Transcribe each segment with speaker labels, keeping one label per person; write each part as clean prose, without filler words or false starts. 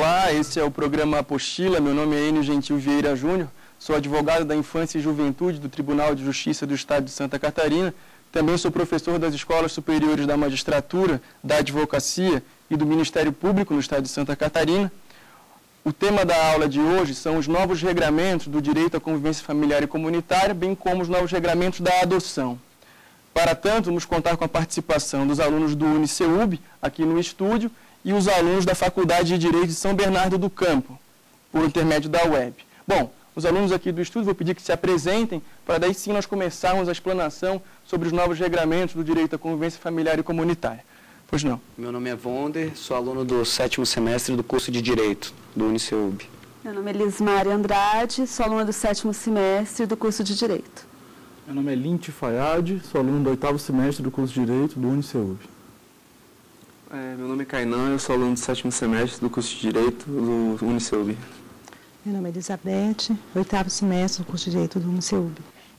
Speaker 1: Olá, esse é o programa Apostila. Meu nome é Enio Gentil Vieira Júnior, sou advogado da Infância e Juventude do Tribunal de Justiça do Estado de Santa Catarina. Também sou professor das Escolas Superiores da Magistratura, da Advocacia e do Ministério Público no Estado de Santa Catarina. O tema da aula de hoje são os novos regramentos do direito à convivência familiar e comunitária, bem como os novos regramentos da adoção. Para tanto, vamos contar com a participação dos alunos do UniCeub, aqui no estúdio, e os alunos da Faculdade de Direito de São Bernardo do Campo, por intermédio da web. Bom, os alunos aqui do estúdio, vou pedir que se apresentem, para daí sim nós começarmos a explanação sobre os novos regramentos do direito à convivência familiar e comunitária. Pois não.
Speaker 2: Meu nome é Wonder, sou aluno do 7º semestre do curso de Direito, do UniCeub.
Speaker 3: Meu nome é Lismari Andrade, sou aluna do 7º semestre do curso de Direito.
Speaker 4: Meu nome é Linti Fayad, sou aluno do 8º semestre do curso de Direito do UniCeub.
Speaker 5: Meu nome é Kainan, eu sou aluno do 7º semestre do curso de Direito do UniCeub.
Speaker 6: Meu nome é Elizabeth, 8º semestre do curso de Direito do UniCeub.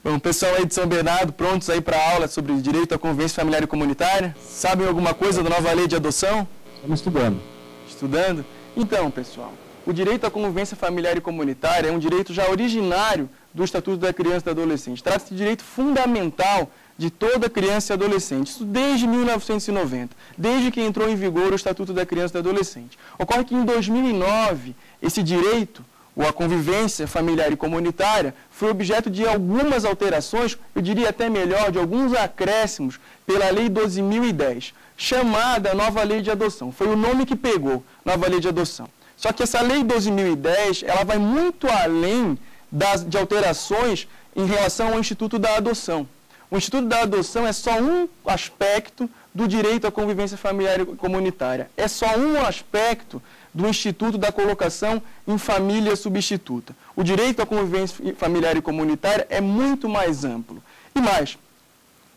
Speaker 1: Bom, pessoal aí de São Bernardo, prontos aí para a aula sobre direito à convivência familiar e comunitária? Sabem alguma coisa da nova lei de adoção?
Speaker 4: Estamos estudando.
Speaker 1: Estudando? Então, pessoal, o direito à convivência familiar e comunitária é um direito já originário do Estatuto da Criança e do Adolescente. Trata-se de direito fundamental de toda criança e adolescente, isso desde 1990, desde que entrou em vigor o Estatuto da Criança e do Adolescente. Ocorre que em 2009, esse direito, ou a convivência familiar e comunitária, foi objeto de algumas alterações, eu diria até melhor, de alguns acréscimos pela Lei 12.010, chamada Nova Lei de Adoção. Foi o nome que pegou, Nova Lei de Adoção. Só que essa Lei 12.010, ela vai muito além de alterações em relação ao Instituto da Adoção. O Instituto da Adoção é só um aspecto do direito à convivência familiar e comunitária. É só um aspecto do Instituto da Colocação em Família Substituta. O direito à convivência familiar e comunitária é muito mais amplo. E mais,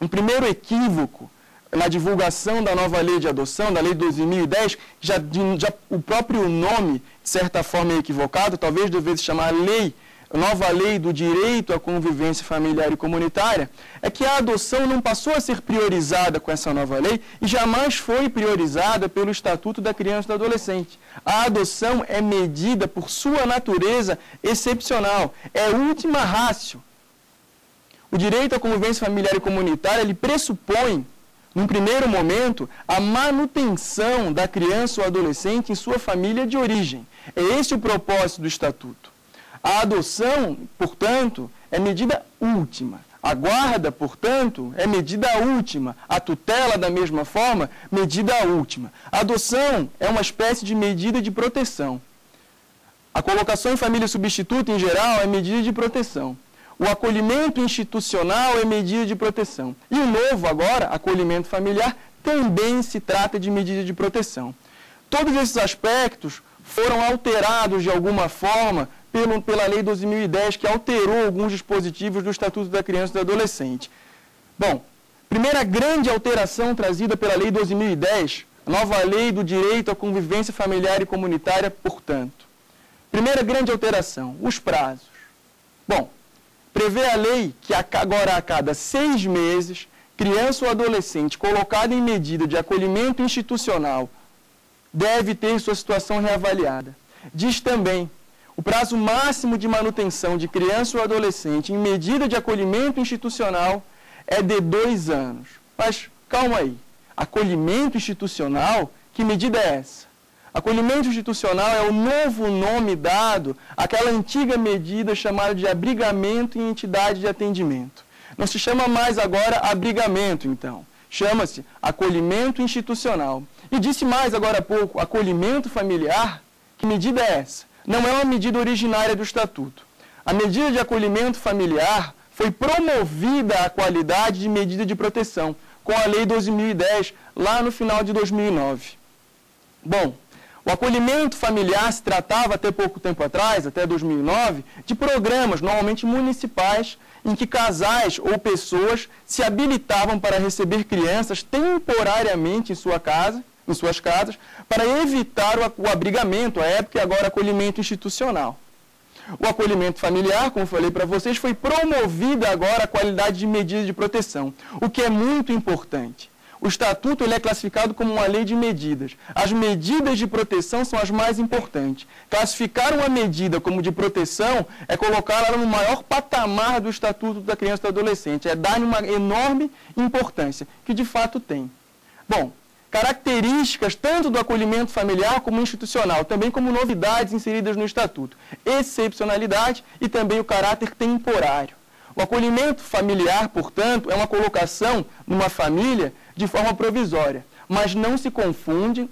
Speaker 1: um primeiro equívoco na divulgação da nova lei de adoção, da lei 12.010, já o próprio nome, de certa forma, é equivocado, talvez devesse chamar nova lei do direito à convivência familiar e comunitária, é que a adoção não passou a ser priorizada com essa nova lei e jamais foi priorizada pelo Estatuto da Criança e do Adolescente. A adoção é medida por sua natureza excepcional, é última ratio. O direito à convivência familiar e comunitária, ele pressupõe, num primeiro momento, a manutenção da criança ou adolescente em sua família de origem. É esse o propósito do Estatuto. A adoção, portanto, é medida última. A guarda, portanto, é medida última. A tutela, da mesma forma, medida última. A adoção é uma espécie de medida de proteção. A colocação em família substituta, em geral, é medida de proteção. O acolhimento institucional é medida de proteção. E o novo, agora, acolhimento familiar, também se trata de medida de proteção. Todos esses aspectos foram alterados de alguma forma pela Lei 12.010, que alterou alguns dispositivos do Estatuto da Criança e do Adolescente. Bom, primeira grande alteração trazida pela Lei 12.010, a nova Lei do Direito à Convivência Familiar e Comunitária, portanto. Primeira grande alteração, os prazos. Bom, prevê a lei que agora a cada 6 meses, criança ou adolescente colocada em medida de acolhimento institucional deve ter sua situação reavaliada. Diz também, o prazo máximo de manutenção de criança ou adolescente em medida de acolhimento institucional é de 2 anos. Mas, calma aí, acolhimento institucional, que medida é essa? Acolhimento institucional é o novo nome dado àquela antiga medida chamada de abrigamento em entidade de atendimento. Não se chama mais agora abrigamento, então. Chama-se acolhimento institucional. E disse mais agora há pouco, acolhimento familiar, que medida é essa? Não é uma medida originária do Estatuto. A medida de acolhimento familiar foi promovida à qualidade de medida de proteção, com a Lei 12.010, lá no final de 2009. Bom, o acolhimento familiar se tratava até pouco tempo atrás, até 2009, de programas, normalmente municipais, em que casais ou pessoas se habilitavam para receber crianças temporariamente em suas casas, para evitar o abrigamento, à época e agora acolhimento institucional. O acolhimento familiar, como falei para vocês, foi promovida agora a qualidade de medida de proteção, o que é muito importante. o Estatuto ele é classificado como uma lei de medidas. As medidas de proteção são as mais importantes. Classificar uma medida como de proteção é colocá-la no maior patamar do Estatuto da Criança e do Adolescente. É dar-lhe uma enorme importância, que de fato tem. Bom, características tanto do acolhimento familiar como institucional, também como novidades inseridas no Estatuto. Excepcionalidade e também o caráter temporário. O acolhimento familiar, portanto, é uma colocação numa família de forma provisória, mas não se confunde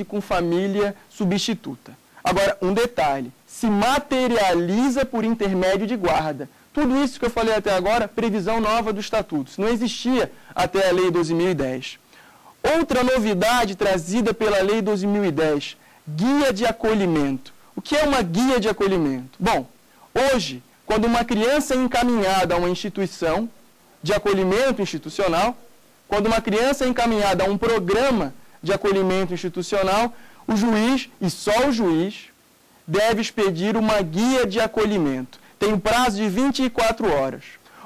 Speaker 1: com família substituta. Agora, um detalhe, se materializa por intermédio de guarda. Tudo isso que eu falei até agora, previsão nova do Estatuto. Isso não existia até a Lei 12.010. Outra novidade trazida pela Lei 12.010, guia de acolhimento. O que é uma guia de acolhimento? Bom, hoje, quando uma criança é encaminhada a uma instituição de acolhimento institucional, quando uma criança é encaminhada a um programa de acolhimento institucional, o juiz, e só o juiz, deve expedir uma guia de acolhimento. Tem um prazo de 24 horas.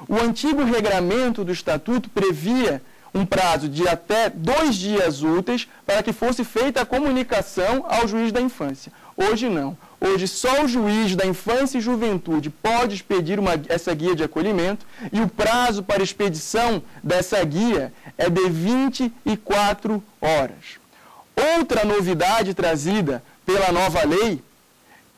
Speaker 1: O antigo regramento do Estatuto previa um prazo de até 2 dias úteis para que fosse feita a comunicação ao juiz da infância. Hoje não. Hoje só o juiz da infância e juventude pode expedir essa guia de acolhimento e o prazo para expedição dessa guia é de 24 horas. Outra novidade trazida pela nova lei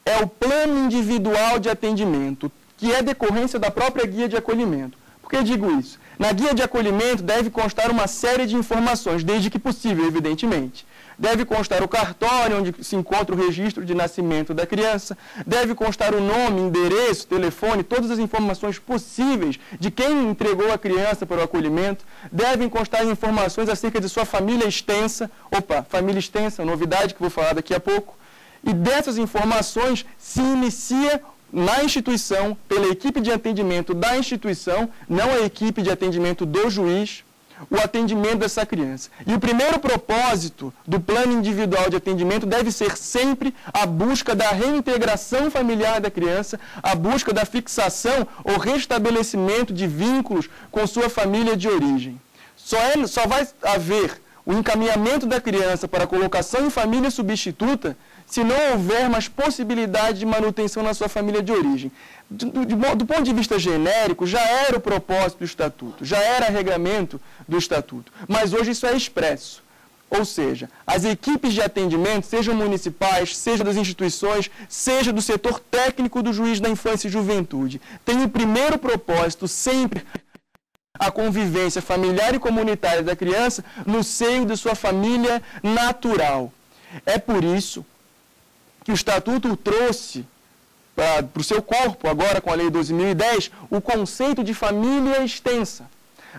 Speaker 1: é o plano individual de atendimento, que é decorrência da própria guia de acolhimento. Por que digo isso? Na guia de acolhimento deve constar uma série de informações, desde que possível, evidentemente. Deve constar o cartório onde se encontra o registro de nascimento da criança, deve constar o nome, endereço, telefone, todas as informações possíveis de quem entregou a criança para o acolhimento, devem constar informações acerca de sua família extensa, família extensa, novidade que vou falar daqui a pouco, e dessas informações se inicia na instituição, pela equipe de atendimento da instituição, não a equipe de atendimento do juiz, o atendimento dessa criança. E o primeiro propósito do plano individual de atendimento deve ser sempre a busca da reintegração familiar da criança, a busca da fixação ou restabelecimento de vínculos com sua família de origem. Só vai haver o encaminhamento da criança para a colocação em família substituta se não houver mais possibilidade de manutenção na sua família de origem. Do ponto de vista genérico, já era o propósito do Estatuto, já era regramento do Estatuto, mas hoje isso é expresso. Ou seja, as equipes de atendimento, sejam municipais, seja das instituições, seja do setor técnico do juiz da infância e juventude, têm o primeiro propósito sempre a convivência familiar e comunitária da criança no seio de sua família natural. É por isso que o Estatuto trouxe para o seu corpo, agora com a Lei 12.010, o conceito de família extensa.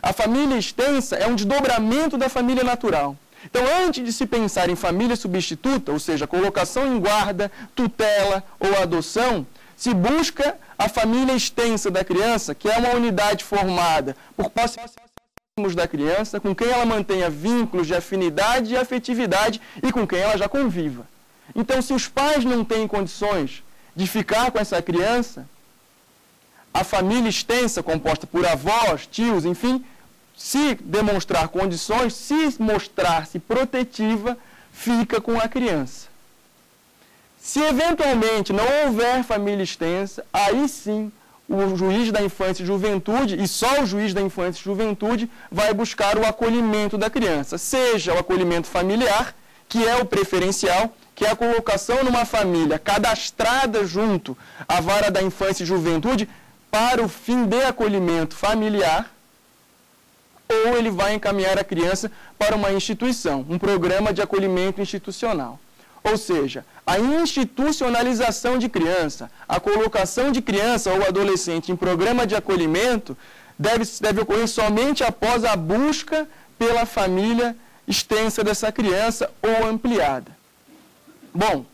Speaker 1: A família extensa é um desdobramento da família natural. Então, antes de se pensar em família substituta, ou seja, colocação em guarda, tutela ou adoção, se busca a família extensa da criança, que é uma unidade formada por próximos da criança, com quem ela mantenha vínculos de afinidade e afetividade e com quem ela já conviva. Então, se os pais não têm condições de ficar com essa criança, a família extensa, composta por avós, tios, enfim, se demonstrar condições, se mostrar-se protetiva, fica com a criança. Se eventualmente não houver família extensa, aí sim o juiz da infância e juventude, e só o juiz da infância e juventude, vai buscar o acolhimento da criança, seja o acolhimento familiar, que é o preferencial, que é a colocação numa família cadastrada junto à vara da infância e juventude para o fim de acolhimento familiar, ou ele vai encaminhar a criança para uma instituição, um programa de acolhimento institucional. Ou seja, a institucionalização de criança, a colocação de criança ou adolescente em programa de acolhimento deve ocorrer somente após a busca pela família extensa dessa criança ou ampliada. Bom,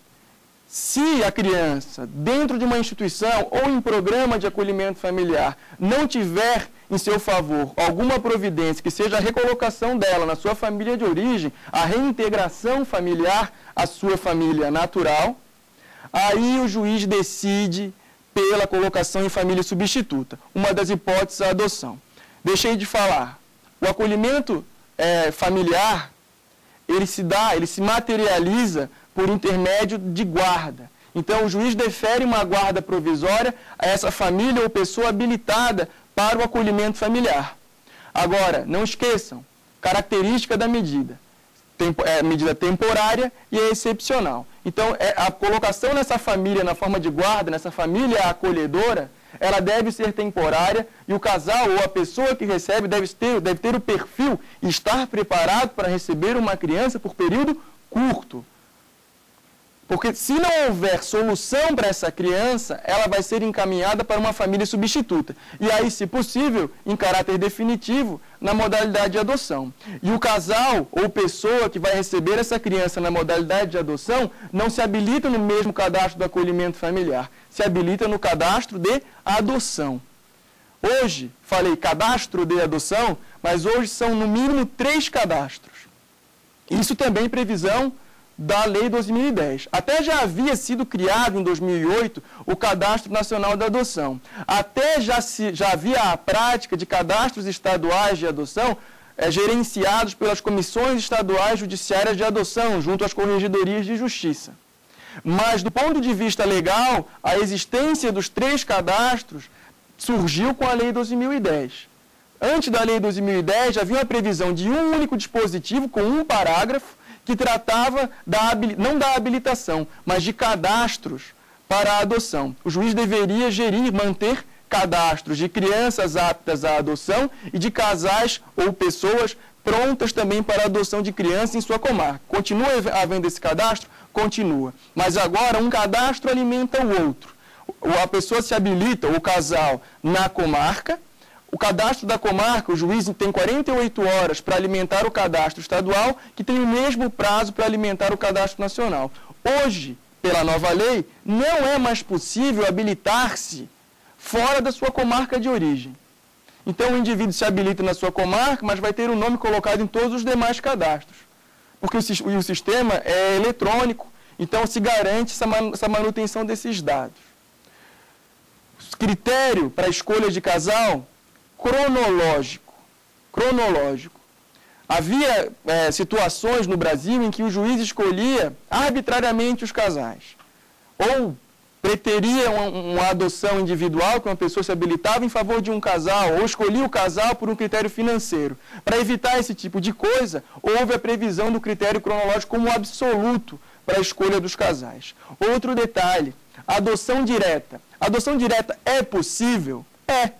Speaker 1: se a criança, dentro de uma instituição ou em programa de acolhimento familiar, não tiver em seu favor alguma providência que seja a recolocação dela na sua família de origem, a reintegração familiar à sua família natural, aí o juiz decide pela colocação em família substituta. Uma das hipóteses é a adoção. Deixei de falar. O acolhimento familiar, ele se materializa por intermédio de guarda. Então, o juiz defere uma guarda provisória a essa família ou pessoa habilitada para o acolhimento familiar. Agora, não esqueçam, característica da medida. É medida temporária e é excepcional. Então, a colocação nessa família, na forma de guarda, nessa família acolhedora, ela deve ser temporária e o casal ou a pessoa que recebe deve ter o perfil e estar preparado para receber uma criança por período curto. Porque se não houver solução para essa criança, ela vai ser encaminhada para uma família substituta. E aí, se possível, em caráter definitivo, na modalidade de adoção. E o casal ou pessoa que vai receber essa criança na modalidade de adoção não se habilita no mesmo cadastro do acolhimento familiar. Se habilita no cadastro de adoção. Hoje, falei cadastro de adoção, mas hoje são no mínimo 3 cadastros. Isso também em previsão da Lei 2010. Até já havia sido criado em 2008 o Cadastro Nacional da Adoção. Até já havia a prática de cadastros estaduais de adoção gerenciados pelas comissões estaduais judiciárias de adoção, junto às corregedorias de justiça. Mas, do ponto de vista legal, a existência dos 3 cadastros surgiu com a Lei 2010. Antes da Lei 2010, já havia uma previsão de um único dispositivo com um parágrafo que tratava não da habilitação, mas de cadastros para a adoção. O juiz deveria manter cadastros de crianças aptas à adoção e de casais ou pessoas prontas também para a adoção de crianças em sua comarca. Continua havendo esse cadastro? Continua. Mas agora um cadastro alimenta o outro. A pessoa se habilita, o casal, na comarca. O cadastro da comarca, o juiz tem 48 horas para alimentar o cadastro estadual, que tem o mesmo prazo para alimentar o cadastro nacional. Hoje, pela nova lei, não é mais possível habilitar-se fora da sua comarca de origem. Então, o indivíduo se habilita na sua comarca, mas vai ter o nome colocado em todos os demais cadastros. Porque o sistema é eletrônico, então se garante essa manutenção desses dados. Critério para a escolha de casal: cronológico. Havia situações no Brasil em que o juiz escolhia arbitrariamente os casais. Ou preteria uma adoção individual, que uma pessoa se habilitava em favor de um casal, ou escolhia o casal por um critério financeiro. Para evitar esse tipo de coisa, houve a previsão do critério cronológico como absoluto para a escolha dos casais. Outro detalhe: adoção direta. Adoção direta é possível?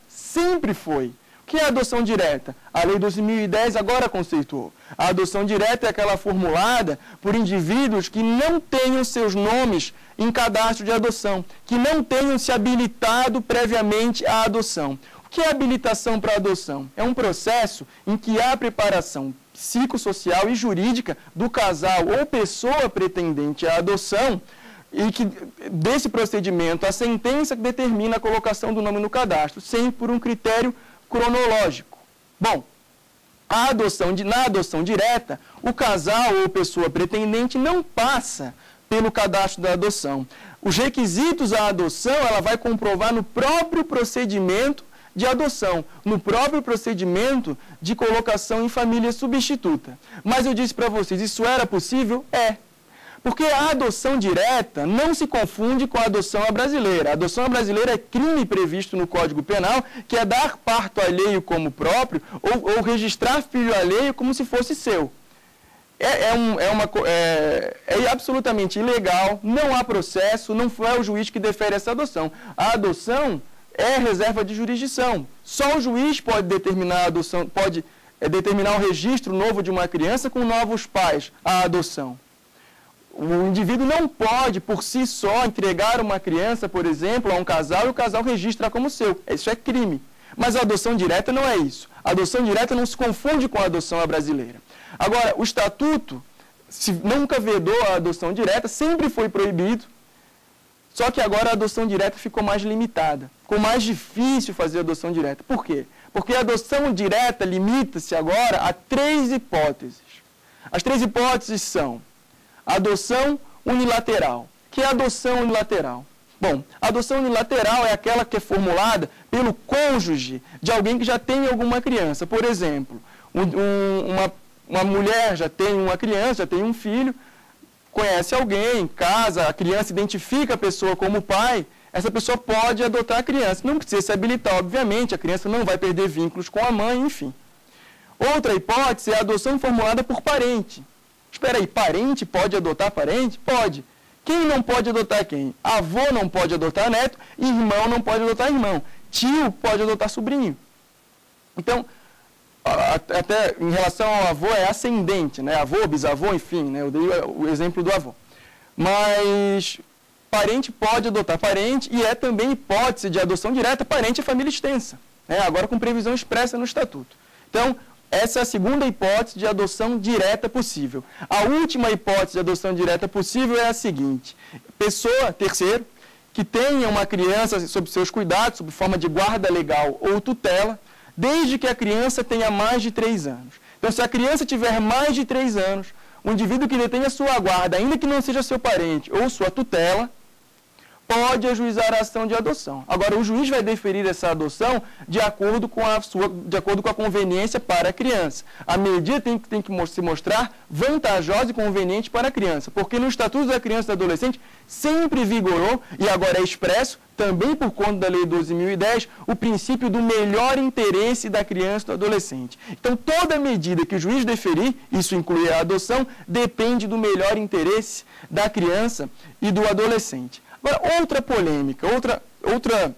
Speaker 1: Sempre foi. O que é adoção direta? A Lei 2010 agora conceituou. A adoção direta é aquela formulada por indivíduos que não tenham seus nomes em cadastro de adoção, que não tenham se habilitado previamente à adoção. O que é habilitação para adoção? É um processo em que há preparação psicossocial e jurídica do casal ou pessoa pretendente à adoção, e que desse procedimento a sentença que determina a colocação do nome no cadastro, sempre por um critério cronológico. Bom, na adoção direta, o casal ou pessoa pretendente não passa pelo cadastro da adoção. Os requisitos à adoção ela vai comprovar no próprio procedimento de adoção, no próprio procedimento de colocação em família substituta. Mas eu disse para vocês, isso era possível? Porque a adoção direta não se confunde com a adoção à brasileira. A adoção à brasileira é crime previsto no Código Penal, que é dar parto alheio como próprio ou registrar filho alheio como se fosse seu. É absolutamente ilegal, não há processo, não é o juiz que defere essa adoção. A adoção é reserva de jurisdição. Só o juiz pode determinar a adoção, pode determinar o registro novo de uma criança com novos pais, a adoção. O indivíduo não pode, por si só, entregar uma criança, por exemplo, a um casal e o casal registra como seu. Isso é crime. Mas a adoção direta não é isso. A adoção direta não se confunde com a adoção à brasileira. Agora, o Estatuto nunca vedou a adoção direta, sempre foi proibido, só que agora a adoção direta ficou mais limitada. Ficou mais difícil fazer a adoção direta. Por quê? Porque a adoção direta limita-se agora a 3 hipóteses. As 3 hipóteses são: adoção unilateral. O que é adoção unilateral? Bom, a adoção unilateral é aquela que é formulada pelo cônjuge de alguém que já tem alguma criança. Por exemplo, uma uma mulher já tem uma criança, já tem um filho, conhece alguém, casa, a criança identifica a pessoa como pai, essa pessoa pode adotar a criança. Não precisa se habilitar, obviamente, a criança não vai perder vínculos com a mãe, enfim. Outra hipótese é a adoção formulada por parente. Espera aí, parente pode adotar parente? Pode. Quem não pode adotar quem? Avô não pode adotar neto, irmão não pode adotar irmão. Tio pode adotar sobrinho. Então, até em relação ao avô é ascendente, né? Avô, bisavô, enfim, né? Eu dei o exemplo do avô. Mas parente pode adotar parente e é também hipótese de adoção direta parente e família extensa, né? Agora com previsão expressa no Estatuto. Então, essa é a segunda hipótese de adoção direta possível. A última hipótese de adoção direta possível é a seguinte: pessoa, terceiro, que tenha uma criança sob seus cuidados, sob forma de guarda legal ou tutela, desde que a criança tenha mais de 3 anos. Então, se a criança tiver mais de 3 anos, o indivíduo que detenha sua guarda, ainda que não seja seu parente ou sua tutela, pode ajuizar a ação de adoção. Agora, o juiz vai deferir essa adoção de acordo com a conveniência para a criança. A medida tem que se mostrar vantajosa e conveniente para a criança, porque no Estatuto da Criança e do Adolescente sempre vigorou, e agora é expresso, também por conta da Lei 12.010, o princípio do melhor interesse da criança e do adolescente. Então, toda medida que o juiz deferir, isso inclui a adoção, depende do melhor interesse da criança e do adolescente. Agora, outra polêmica, outra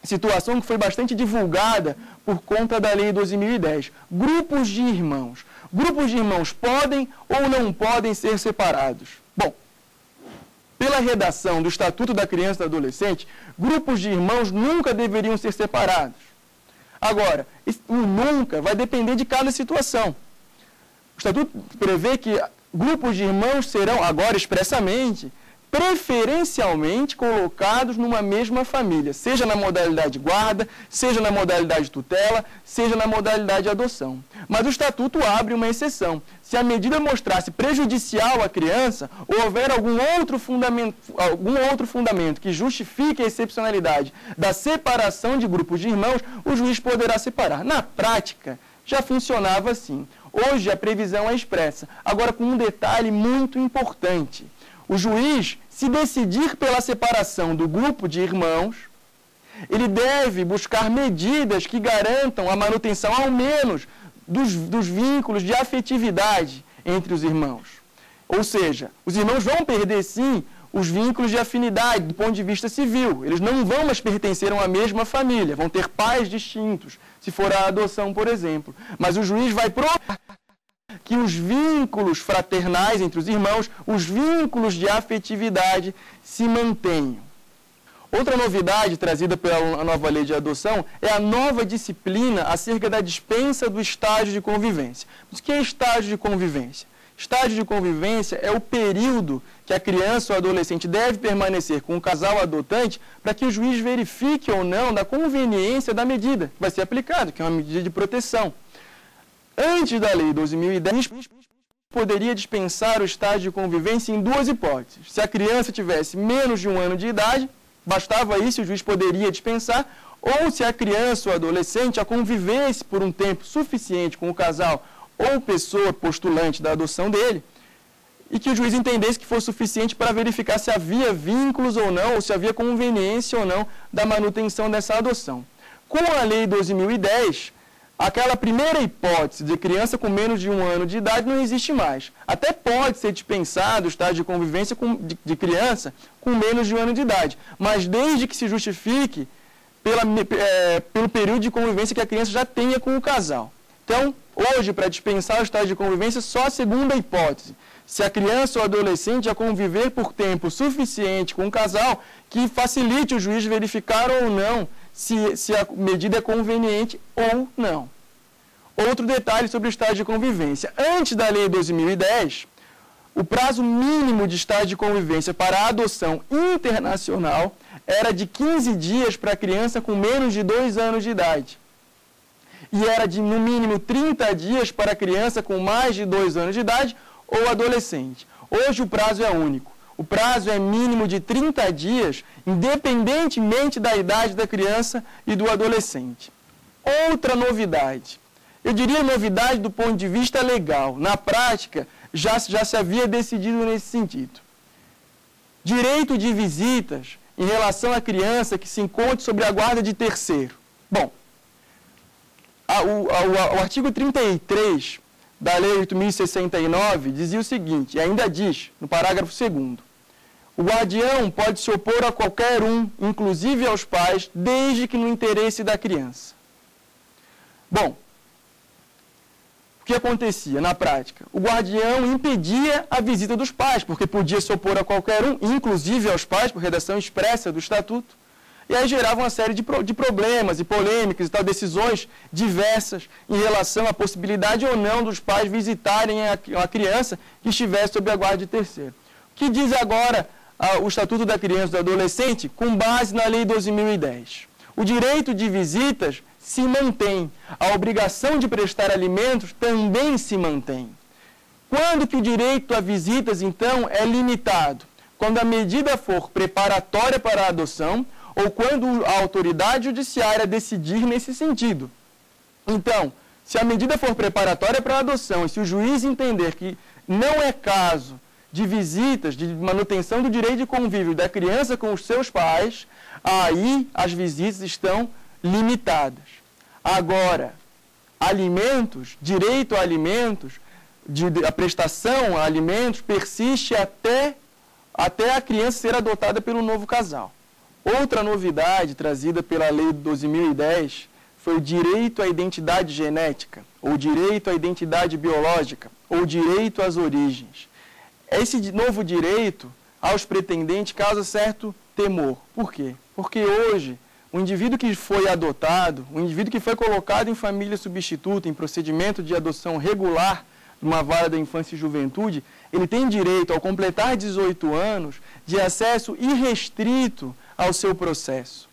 Speaker 1: situação que foi bastante divulgada por conta da Lei 12.010. Grupos de irmãos. Grupos de irmãos podem ou não podem ser separados? Bom, pela redação do Estatuto da Criança e do Adolescente, grupos de irmãos nunca deveriam ser separados. Agora, o nunca vai depender de cada situação. O Estatuto prevê que grupos de irmãos serão, agora expressamente, preferencialmente colocados numa mesma família, seja na modalidade guarda, seja na modalidade tutela, seja na modalidade adoção. Mas o Estatuto abre uma exceção. Se a medida mostrasse prejudicial à criança, ou houver algum outro fundamento que justifique a excepcionalidade da separação de grupos de irmãos, o juiz poderá separar. Na prática, já funcionava assim. Hoje a previsão é expressa. Agora, com um detalhe muito importante. O juiz, se decidir pela separação do grupo de irmãos, ele deve buscar medidas que garantam a manutenção, ao menos, dos vínculos de afetividade entre os irmãos. Ou seja, os irmãos vão perder, sim, os vínculos de afinidade do ponto de vista civil. Eles não vão mais pertencer a uma mesma família, vão ter pais distintos, se for a adoção, por exemplo. Mas o juiz vai provar que os vínculos fraternais entre os irmãos, os vínculos de afetividade se mantenham. Outra novidade trazida pela nova lei de adoção é a nova disciplina acerca da dispensa do estágio de convivência. Mas o que é estágio de convivência? Estágio de convivência é o período que a criança ou adolescente deve permanecer com o casal adotante para que o juiz verifique ou não da conveniência da medida que vai ser aplicada, que é uma medida de proteção. Antes da Lei 12.010, poderia dispensar o estágio de convivência em 2 hipóteses. Se a criança tivesse menos de 1 ano de idade, bastava isso, o juiz poderia dispensar, ou se a criança ou adolescente já convivesse por um tempo suficiente com o casal ou pessoa postulante da adoção dele, e que o juiz entendesse que fosse suficiente para verificar se havia vínculos ou não, ou se havia conveniência ou não da manutenção dessa adoção. Com a Lei 12.010, aquela primeira hipótese de criança com menos de 1 ano de idade não existe mais. Até pode ser dispensado o estágio de convivência de criança com menos de 1 ano de idade, mas desde que se justifique pelo período de convivência que a criança já tenha com o casal. Então, hoje, para dispensar o estágio de convivência, só a segunda hipótese. Se a criança ou adolescente já conviver por tempo suficiente com o casal, que facilite o juiz verificar ou não se a medida é conveniente ou não. Outro detalhe sobre o estágio de convivência. Antes da Lei 12.010, o prazo mínimo de estágio de convivência para a adoção internacional era de 15 dias para a criança com menos de 2 anos de idade. E era de, no mínimo, 30 dias para a criança com mais de 2 anos de idade ou adolescente. Hoje o prazo é único. O prazo é mínimo de 30 dias, independentemente da idade da criança e do adolescente. Outra novidade Eu diria novidade do ponto de vista legal. Na prática, já se havia decidido nesse sentido. Direito de visitas em relação à criança que se encontre sob a guarda de terceiro. Bom, o artigo 33 da Lei 8.069 dizia o seguinte, e ainda diz, no parágrafo 2º, o guardião pode se opor a qualquer um, inclusive aos pais, desde que no interesse da criança. Bom, o que acontecia na prática? O guardião impedia a visita dos pais, porque podia se opor a qualquer um, inclusive aos pais, por redação expressa do Estatuto, e aí gerava uma série de problemas e polêmicas e tal, decisões diversas em relação à possibilidade ou não dos pais visitarem a criança que estivesse sob a guarda de terceiro. O que diz agora o Estatuto da Criança e do Adolescente com base na Lei 12.010? O direito de visitas se mantém, a obrigação de prestar alimentos também se mantém. Quando que o direito a visitas, então, é limitado? Quando a medida for preparatória para a adoção ou quando a autoridade judiciária decidir nesse sentido. Então, se a medida for preparatória para a adoção e se o juiz entender que não é caso de visitas, de manutenção do direito de convívio da criança com os seus pais, aí as visitas estão limitadas. Agora, alimentos, direito a alimentos, a prestação a alimentos persiste até a criança ser adotada pelo novo casal. Outra novidade trazida pela Lei 12.010 foi o direito à identidade genética, ou direito à identidade biológica, ou direito às origens. Esse novo direito aos pretendentes causa certo temor. Por quê? Porque hoje, o indivíduo que foi adotado, o indivíduo que foi colocado em família substituta, em procedimento de adoção regular, numa vara da infância e juventude, ele tem direito, ao completar 18 anos, de acesso irrestrito ao seu processo.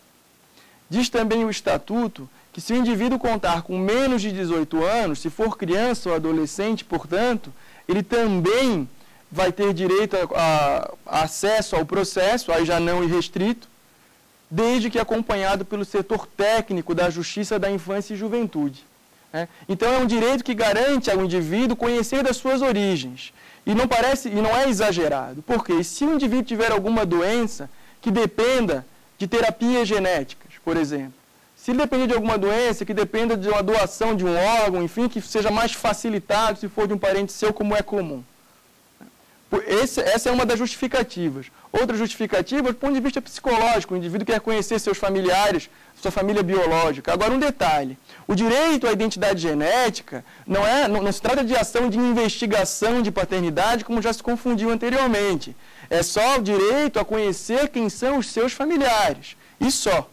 Speaker 1: Diz também o Estatuto que se o indivíduo contar com menos de 18 anos, se for criança ou adolescente, portanto, ele também vai ter direito a acesso ao processo, aí já não irrestrito, desde que acompanhado pelo setor técnico da Justiça da Infância e Juventude. Então é um direito que garante ao indivíduo conhecer das suas origens. E não é exagerado. Porque se o indivíduo tiver alguma doença que dependa de terapias genéticas, por exemplo, se ele depender de alguma doença que dependa de uma doação de um órgão, enfim, que seja mais facilitado se for de um parente seu, como é comum. Essa é uma das justificativas. Outra justificativa, do ponto de vista psicológico, o indivíduo quer conhecer seus familiares, sua família biológica. Agora, um detalhe, o direito à identidade genética não se trata de ação de investigação de paternidade, como já se confundiu anteriormente. É só o direito a conhecer quem são os seus familiares, e só.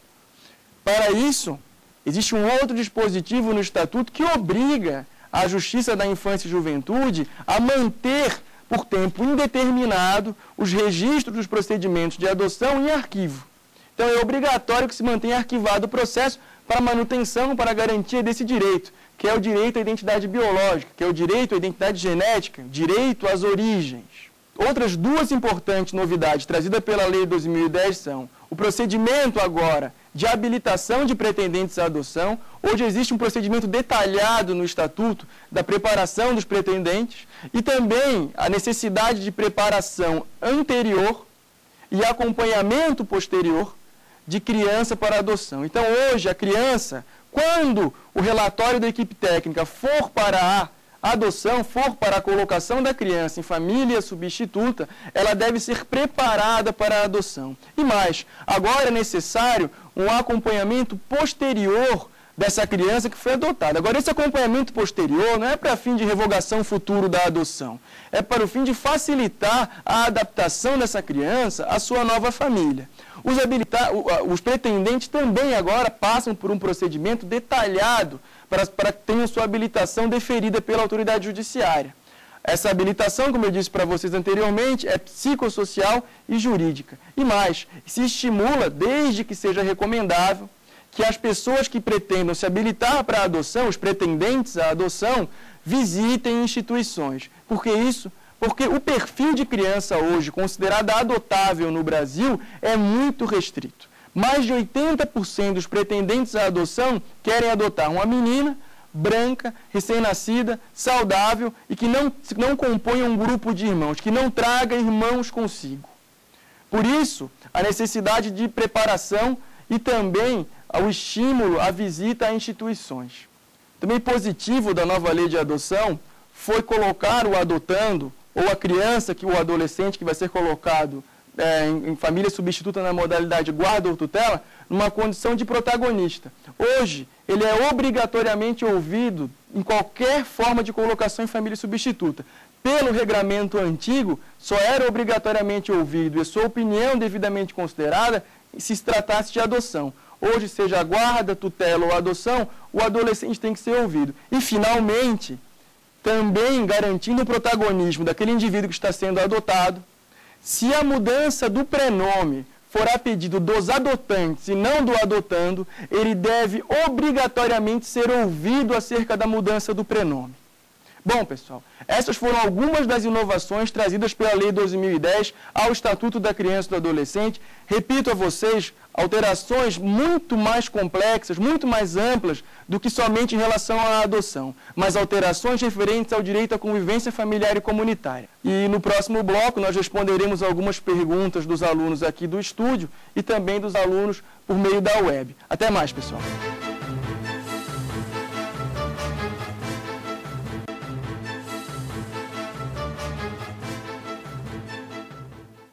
Speaker 1: Para isso, existe um outro dispositivo no Estatuto que obriga a Justiça da Infância e Juventude a manter por tempo indeterminado os registros dos procedimentos de adoção em arquivo. Então, é obrigatório que se mantenha arquivado o processo para manutenção, para a garantia desse direito, que é o direito à identidade biológica, que é o direito à identidade genética, direito às origens. Outras duas importantes novidades trazidas pela Lei 12.010 são o procedimento agora de habilitação de pretendentes à adoção. Hoje existe um procedimento detalhado no Estatuto da preparação dos pretendentes e também a necessidade de preparação anterior e acompanhamento posterior de criança para adoção. Então, hoje, a criança, quando o relatório da equipe técnica for para a adoção, for para a colocação da criança em família substituta, ela deve ser preparada para a adoção. E mais, agora é necessário um acompanhamento posterior dessa criança que foi adotada. Agora, esse acompanhamento posterior não é para fim de revogação futuro da adoção, é para o fim de facilitar a adaptação dessa criança à sua nova família. Os pretendentes também agora passam por um procedimento detalhado para que tenham sua habilitação deferida pela autoridade judiciária. Essa habilitação, como eu disse para vocês anteriormente, é psicossocial e jurídica. E mais, se estimula, desde que seja recomendável, que as pessoas que pretendam se habilitar para a adoção, os pretendentes à adoção, visitem instituições. Por que isso? Porque o perfil de criança hoje, considerada adotável no Brasil, é muito restrito. Mais de 80% dos pretendentes à adoção querem adotar uma menina, branca, recém-nascida, saudável e que não componha um grupo de irmãos, que não traga irmãos consigo. Por isso, a necessidade de preparação e também o estímulo à visita a instituições. Também positivo da nova lei de adoção foi colocar o adotando, ou a criança, o adolescente que vai ser colocado em família substituta na modalidade guarda ou tutela, numa condição de protagonista. Hoje, ele é obrigatoriamente ouvido em qualquer forma de colocação em família substituta. Pelo regramento antigo, só era obrigatoriamente ouvido e sua opinião devidamente considerada se tratasse de adoção. Hoje, seja guarda, tutela ou adoção, o adolescente tem que ser ouvido. E, finalmente, também garantindo o protagonismo daquele indivíduo que está sendo adotado, se a mudança do prenome for a pedido dos adotantes e não do adotando, ele deve obrigatoriamente ser ouvido acerca da mudança do prenome. Bom, pessoal, essas foram algumas das inovações trazidas pela Lei 2010 ao Estatuto da Criança e do Adolescente. Repito a vocês, alterações muito mais complexas, muito mais amplas do que somente em relação à adoção, mas alterações referentes ao direito à convivência familiar e comunitária. E no próximo bloco nós responderemos algumas perguntas dos alunos aqui do estúdio e também dos alunos por meio da web. Até mais, pessoal.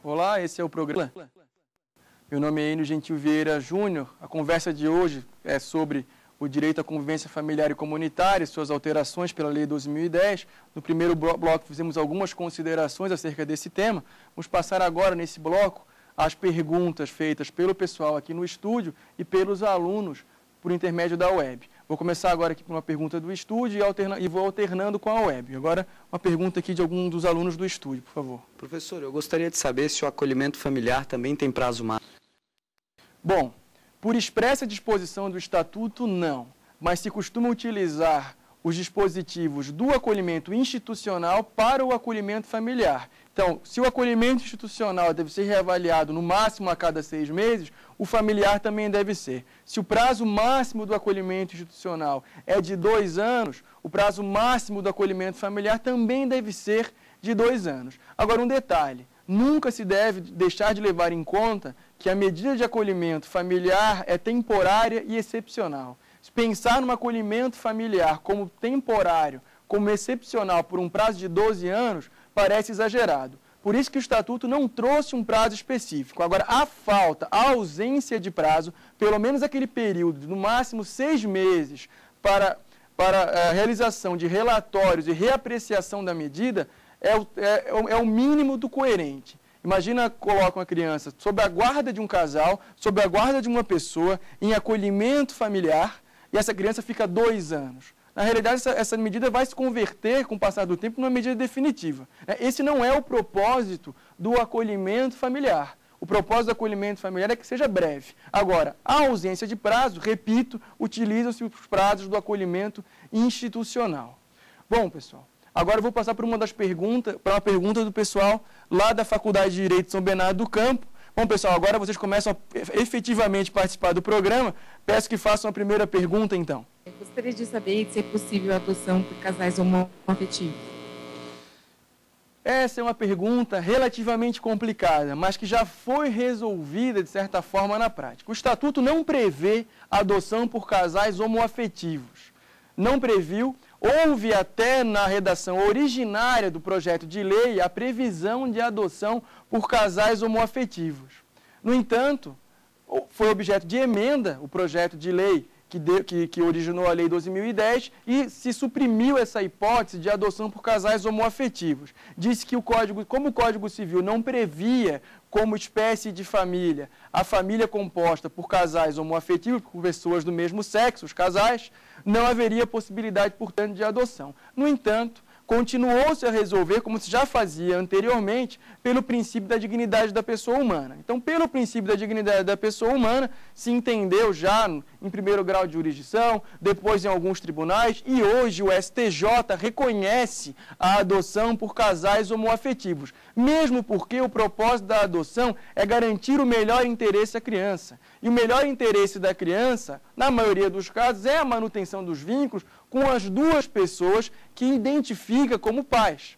Speaker 1: Olá, esse é o programa. Meu nome é Enio Gentil Vieira Júnior. A conversa de hoje é sobre o direito à convivência familiar e comunitária e suas alterações pela Lei 2010. No primeiro bloco fizemos algumas considerações acerca desse tema. Vamos passar agora nesse bloco as perguntas feitas pelo pessoal aqui no estúdio e pelos alunos por intermédio da web. Vou começar agora aqui com uma pergunta do estúdio e vou alternando com a web. Agora, uma pergunta aqui de algum dos alunos do estúdio, por favor.
Speaker 2: Professor, eu gostaria de saber se o acolhimento familiar também tem prazo máximo.
Speaker 1: Bom, por expressa disposição do Estatuto, não. Mas se costuma utilizar os dispositivos do acolhimento institucional para o acolhimento familiar. Então, se o acolhimento institucional deve ser reavaliado no máximo a cada 6 meses, o familiar também deve ser. Se o prazo máximo do acolhimento institucional é de 2 anos, o prazo máximo do acolhimento familiar também deve ser de 2 anos. Agora, um detalhe, nunca se deve deixar de levar em conta que a medida de acolhimento familiar é temporária e excepcional. Se pensar no acolhimento familiar como temporário, como excepcional por um prazo de 12 anos, parece exagerado. Por isso que o Estatuto não trouxe um prazo específico. Agora, a ausência de prazo, pelo menos aquele período de no máximo 6 meses para a realização de relatórios e reapreciação da medida, é o mínimo do coerente. Imagina, coloca uma criança sob a guarda de um casal, sob a guarda de uma pessoa, em acolhimento familiar, e essa criança fica 2 anos. Na realidade, essa medida vai se converter, com o passar do tempo, numa medida definitiva. Esse não é o propósito do acolhimento familiar. O propósito do acolhimento familiar é que seja breve. Agora, a ausência de prazo, repito, utilizam-se os prazos do acolhimento institucional. Bom, pessoal, agora eu vou passar para uma pergunta do pessoal lá da Faculdade de Direito de São Bernardo do Campo. Bom, pessoal, agora vocês começam a efetivamente participar do programa. Peço que façam a primeira pergunta, então.
Speaker 7: Eu gostaria de saber se é possível a adoção por casais homoafetivos.
Speaker 1: Essa é uma pergunta relativamente complicada, mas que já foi resolvida, de certa forma, na prática. O Estatuto não prevê adoção por casais homoafetivos. Não previu. Houve até na redação originária do projeto de lei a previsão de adoção por casais homoafetivos. No entanto, foi objeto de emenda o projeto de lei que originou a Lei 2010 e se suprimiu essa hipótese de adoção por casais homoafetivos. Disse que como o Código Civil não previa como espécie de família a família composta por casais homoafetivos, por pessoas do mesmo sexo, os casais, não haveria possibilidade, portanto, de adoção. No entanto, continuou-se a resolver, como se já fazia anteriormente, pelo princípio da dignidade da pessoa humana. Então, pelo princípio da dignidade da pessoa humana, se entendeu já em primeiro grau de jurisdição, depois em alguns tribunais, e hoje o STJ reconhece a adoção por casais homoafetivos, mesmo porque o propósito da adoção é garantir o melhor interesse da criança. E o melhor interesse da criança, na maioria dos casos, é a manutenção dos vínculos com as duas pessoas que identifica como pais.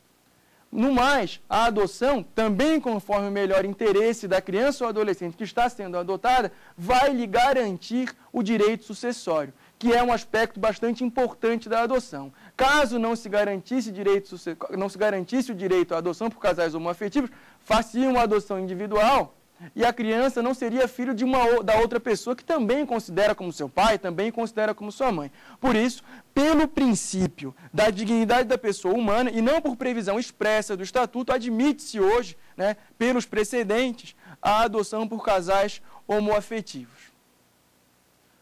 Speaker 1: No mais, a adoção, também conforme o melhor interesse da criança ou adolescente que está sendo adotada, vai lhe garantir o direito sucessório, que é um aspecto bastante importante da adoção. Caso não se garantisse o direito à adoção por casais homoafetivos, faziam uma adoção individual e a criança não seria filho da outra pessoa que também considera como seu pai, também considera como sua mãe. Por isso, pelo princípio da dignidade da pessoa humana e não por previsão expressa do Estatuto, admite-se hoje, né, pelos precedentes, a adoção por casais homoafetivos.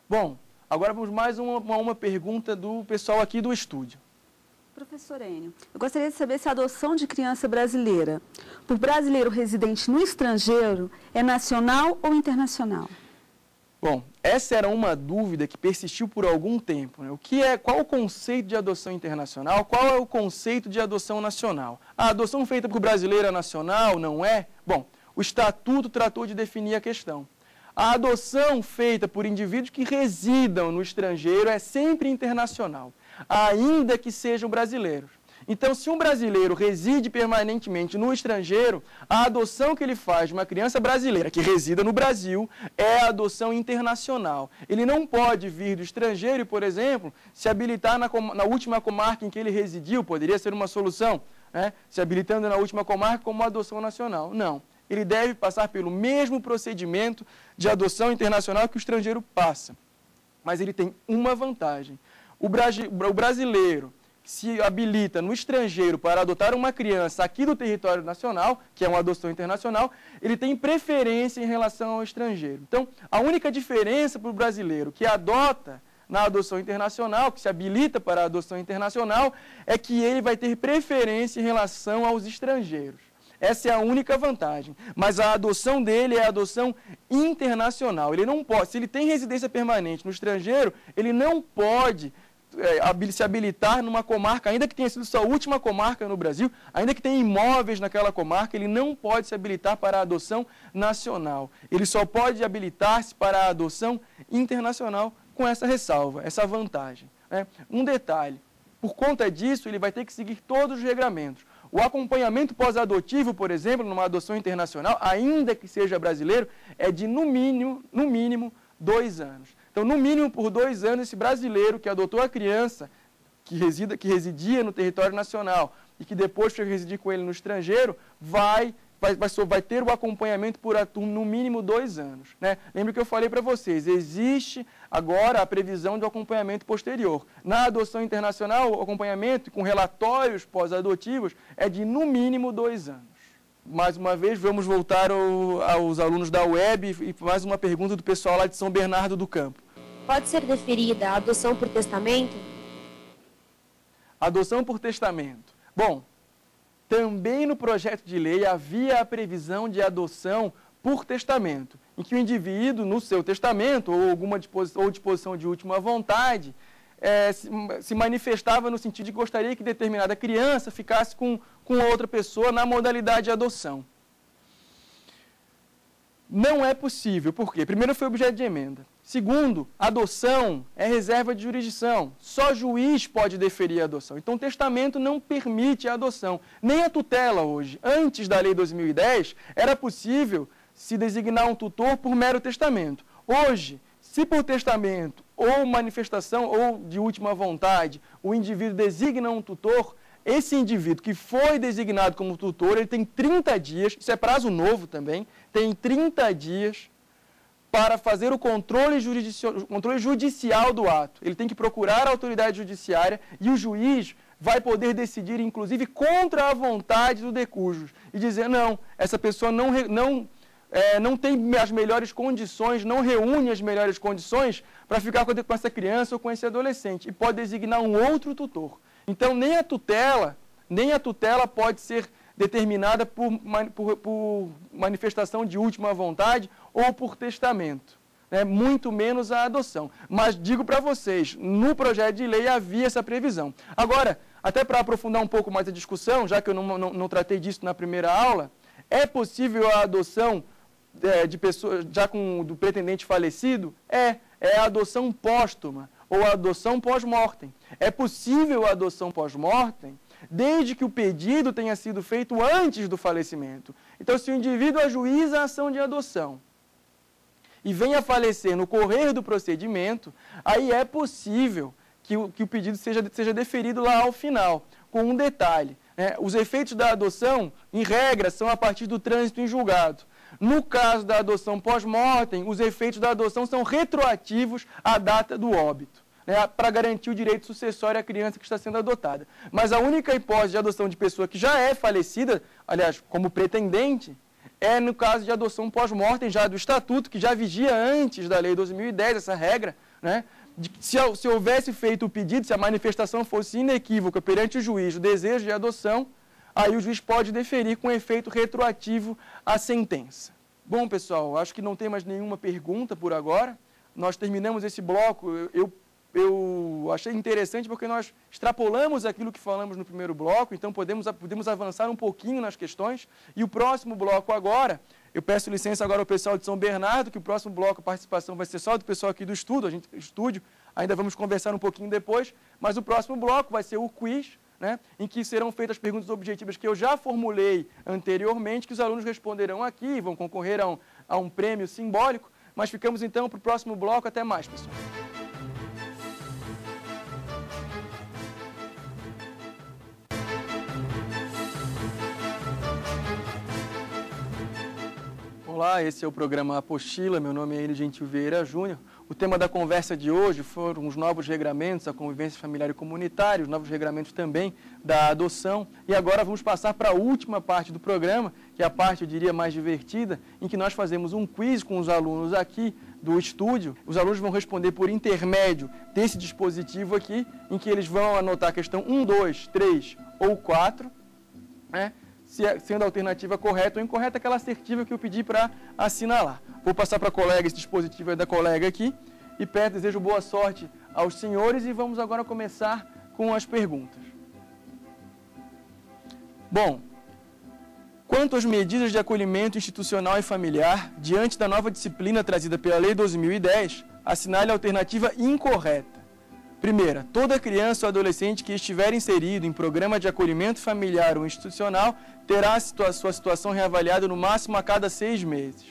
Speaker 1: Bom, agora vamos mais uma pergunta do pessoal aqui do estúdio.
Speaker 3: Professor Enio, eu gostaria de saber se a adoção de criança brasileira por brasileiro residente no estrangeiro é nacional ou internacional?
Speaker 1: Bom, essa era uma dúvida que persistiu por algum tempo, né? Qual o conceito de adoção internacional? Qual é o conceito de adoção nacional? A adoção feita por brasileiro é nacional, não é? Bom, o Estatuto tratou de definir a questão. A adoção feita por indivíduos que residam no estrangeiro é sempre internacional, ainda que sejam brasileiros. Então, se um brasileiro reside permanentemente no estrangeiro, a adoção que ele faz de uma criança brasileira que resida no Brasil é a adoção internacional. Ele não pode vir do estrangeiro e, por exemplo, se habilitar na última comarca em que ele residiu, poderia ser uma solução, né? Se habilitando na última comarca como adoção nacional. Não. Ele deve passar pelo mesmo procedimento de adoção internacional que o estrangeiro passa. Mas ele tem uma vantagem. O brasileiro se habilita no estrangeiro para adotar uma criança aqui do território nacional, que é uma adoção internacional, ele tem preferência em relação ao estrangeiro. Então, a única diferença para o brasileiro que adota na adoção internacional, que se habilita para a adoção internacional, é que ele vai ter preferência em relação aos estrangeiros. Essa é a única vantagem. Mas a adoção dele é a adoção internacional. Ele não pode, se ele tem residência permanente no estrangeiro, ele não pode se habilitar numa comarca, ainda que tenha sido sua última comarca no Brasil, ainda que tenha imóveis naquela comarca, ele não pode se habilitar para a adoção nacional. Ele só pode habilitar-se para a adoção internacional com essa ressalva, essa vantagem, né? Um detalhe, por conta disso, ele vai ter que seguir todos os regramentos. O acompanhamento pós-adotivo, por exemplo, numa adoção internacional, ainda que seja brasileiro, é de no mínimo 2 anos. Então, no mínimo por 2 anos, esse brasileiro que adotou a criança, que residia no território nacional e que depois foi residir com ele no estrangeiro, vai ter o acompanhamento por no mínimo 2 anos, né? Lembra que eu falei para vocês, existe agora a previsão de acompanhamento posterior. Na adoção internacional, o acompanhamento com relatórios pós-adotivos é de no mínimo 2 anos. Mais uma vez, vamos voltar aos alunos da UEB e mais uma pergunta do pessoal lá de São Bernardo do Campo.
Speaker 8: Pode ser deferida a adoção por testamento?
Speaker 1: Adoção por testamento. Bom, também no projeto de lei havia a previsão de adoção por testamento, em que o indivíduo, no seu testamento ou disposição de última vontade, se manifestava no sentido de que gostaria que determinada criança ficasse com outra pessoa na modalidade de adoção. Não é possível, por quê? Primeiro, foi objeto de emenda. Segundo, adoção é reserva de jurisdição. Só juiz pode deferir a adoção. Então, o testamento não permite a adoção, nem a tutela hoje. Antes da Lei 2010, era possível se designar um tutor por mero testamento. Hoje, se por testamento ou manifestação ou de última vontade, o indivíduo designa um tutor, esse indivíduo que foi designado como tutor, ele tem 30 dias, isso é prazo novo também, tem 30 dias para fazer o controle judicial do ato. Ele tem que procurar a autoridade judiciária e o juiz vai poder decidir, inclusive, contra a vontade do decujus e dizer, não, essa pessoa não tem as melhores condições, não reúne as melhores condições para ficar com essa criança ou com esse adolescente e pode designar um outro tutor. Então, nem a tutela pode ser determinada por manifestação de última vontade ou por testamento, né? Muito menos a adoção. Mas digo para vocês, no projeto de lei havia essa previsão. Agora, até para aprofundar um pouco mais a discussão, já que eu não tratei disso na primeira aula, é possível a adoção de pessoas já do pretendente falecido? É a adoção póstuma ou a adoção pós-mortem. É possível a adoção pós-mortem desde que o pedido tenha sido feito antes do falecimento. Então, se o indivíduo ajuiza a ação de adoção e venha a falecer no correr do procedimento, aí é possível que o pedido seja deferido lá ao final, com um detalhe. Os efeitos da adoção, em regra, são a partir do trânsito em julgado. No caso da adoção pós-mortem, os efeitos da adoção são retroativos à data do óbito, para garantir o direito sucessório à criança que está sendo adotada. Mas a única hipótese de adoção de pessoa que já é falecida, aliás, como pretendente, é no caso de adoção pós-mortem, já do Estatuto, que já vigia antes da Lei 2010, essa regra, se houvesse feito o pedido, se a manifestação fosse inequívoca perante o juiz, o desejo de adoção, aí o juiz pode deferir com efeito retroativo a sentença. Bom, pessoal, acho que não tem mais nenhuma pergunta por agora. Nós terminamos esse bloco. Eu achei interessante porque nós extrapolamos aquilo que falamos no primeiro bloco, então podemos avançar um pouquinho nas questões. E o próximo bloco agora, eu peço licença agora ao pessoal de São Bernardo, que o próximo bloco, a participação vai ser só do pessoal aqui do estúdio, ainda vamos conversar um pouquinho depois, mas o próximo bloco vai ser o quiz, em que serão feitas perguntas objetivas que eu já formulei anteriormente, que os alunos responderão aqui, vão concorrer a um prêmio simbólico, mas ficamos então para o próximo bloco. Até mais, pessoal. Olá, esse é o programa Apostila, meu nome é Enio Gentil Vieira Júnior. O tema da conversa de hoje foram os novos regramentos da convivência familiar e comunitária, os novos regramentos também da adoção. E agora vamos passar para a última parte do programa, que é a parte, eu diria, mais divertida, em que nós fazemos um quiz com os alunos aqui do estúdio. Os alunos vão responder por intermédio desse dispositivo aqui, em que eles vão anotar a questão 1, 2, 3 ou 4, sendo a alternativa correta ou incorreta, aquela assertiva que eu pedi para assinalar. Vou passar para a colega, esse dispositivo é da colega aqui, e desejo boa sorte aos senhores e vamos agora começar com as perguntas. Bom, quanto às medidas de acolhimento institucional e familiar, diante da nova disciplina trazida pela Lei 2010, assinale a alternativa incorreta. Primeira, toda criança ou adolescente que estiver inserido em programa de acolhimento familiar ou institucional terá sua situação reavaliada no máximo a cada 6 meses.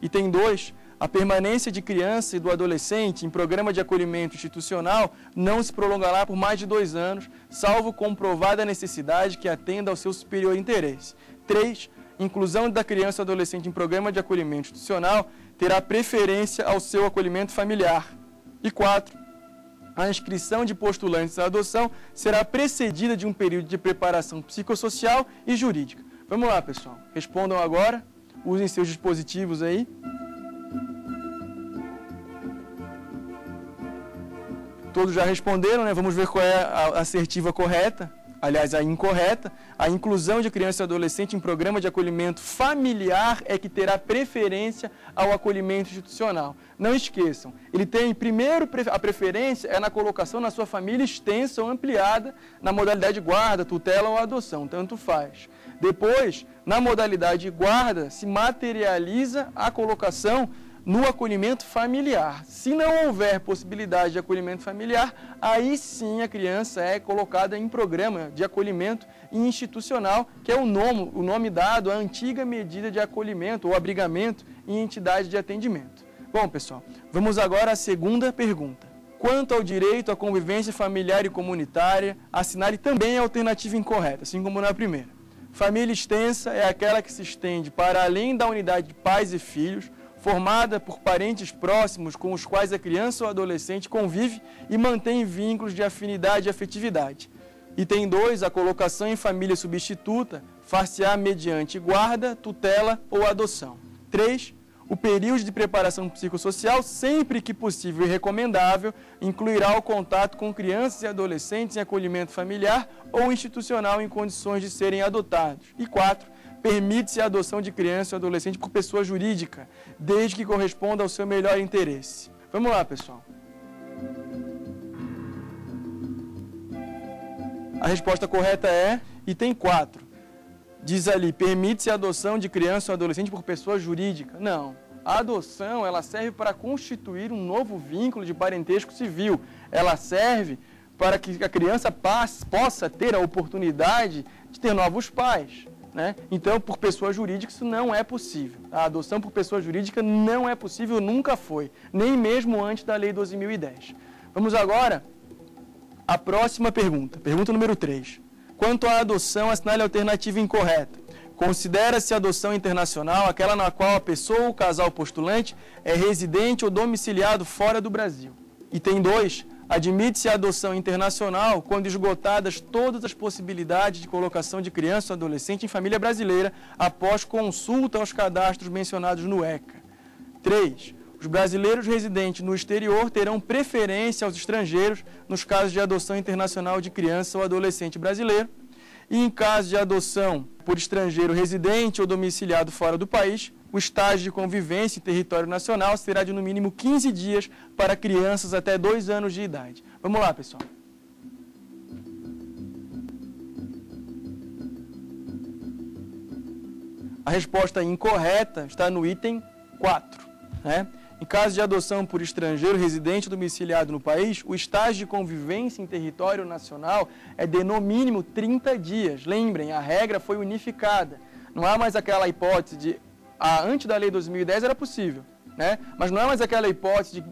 Speaker 1: Item 2, a permanência de criança e do adolescente em programa de acolhimento institucional não se prolongará por mais de 2 anos, salvo comprovada necessidade que atenda ao seu superior interesse. 3, inclusão da criança ou adolescente em programa de acolhimento institucional terá preferência ao seu acolhimento familiar. E 4, a inscrição de postulantes à adoção será precedida de um período de preparação psicossocial e jurídica. Vamos lá, pessoal. Respondam agora. Usem seus dispositivos aí. Todos já responderam, Vamos ver qual é a assertiva correta. Aliás, a incorreta. A inclusão de criança e adolescente em programa de acolhimento familiar é que terá preferência ao acolhimento institucional. Não esqueçam, ele tem primeiro a preferência é na colocação na sua família extensa ou ampliada na modalidade guarda, tutela ou adoção, tanto faz. Depois, na modalidade guarda, se materializa a colocação no acolhimento familiar. Se não houver possibilidade de acolhimento familiar, aí sim a criança é colocada em programa de acolhimento institucional, que é o nome dado à antiga medida de acolhimento ou abrigamento em entidade de atendimento. Bom, pessoal, vamos agora à segunda pergunta. Quanto ao direito à convivência familiar e comunitária, assinale também a alternativa incorreta, assim como na primeira. Família extensa é aquela que se estende para além da unidade de pais e filhos, formada por parentes próximos com os quais a criança ou adolescente convive e mantém vínculos de afinidade e afetividade. Item 2, a colocação em família substituta far-se-á mediante guarda, tutela ou adoção. 3, o período de preparação psicossocial, sempre que possível e recomendável, incluirá o contato com crianças e adolescentes em acolhimento familiar ou institucional em condições de serem adotados. E 4, permite-se a adoção de criança ou adolescente por pessoa jurídica, desde que corresponda ao seu melhor interesse. Vamos lá, pessoal. A resposta correta é item 4. Diz ali, permite-se a adoção de criança ou adolescente por pessoa jurídica. Não. A adoção, ela serve para constituir um novo vínculo de parentesco civil. Ela serve para que a criança possa ter a oportunidade de ter novos pais, né? Então, por pessoa jurídica, isso não é possível. A adoção por pessoa jurídica não é possível, nunca foi, nem mesmo antes da Lei 12.010. Vamos agora à próxima pergunta, pergunta número 3. Quanto à adoção, assinale a alternativa incorreta. Considera-se adoção internacional aquela na qual a pessoa ou o casal postulante é residente ou domiciliado fora do Brasil. Item 2. Admite-se a adoção internacional quando esgotadas todas as possibilidades de colocação de criança ou adolescente em família brasileira após consulta aos cadastros mencionados no ECA. 3. Os brasileiros residentes no exterior terão preferência aos estrangeiros nos casos de adoção internacional de criança ou adolescente brasileiro. E em caso de adoção por estrangeiro residente ou domiciliado fora do país, o estágio de convivência em território nacional será de no mínimo 15 dias para crianças até 2 anos de idade. Vamos lá, pessoal. A resposta incorreta está no item 4, né? Em caso de adoção por estrangeiro residente domiciliado no país, o estágio de convivência em território nacional é de no mínimo 30 dias. Lembrem, a regra foi unificada. Não há mais aquela hipótese de... antes da Lei 2010 era possível, né? Mas não é mais aquela hipótese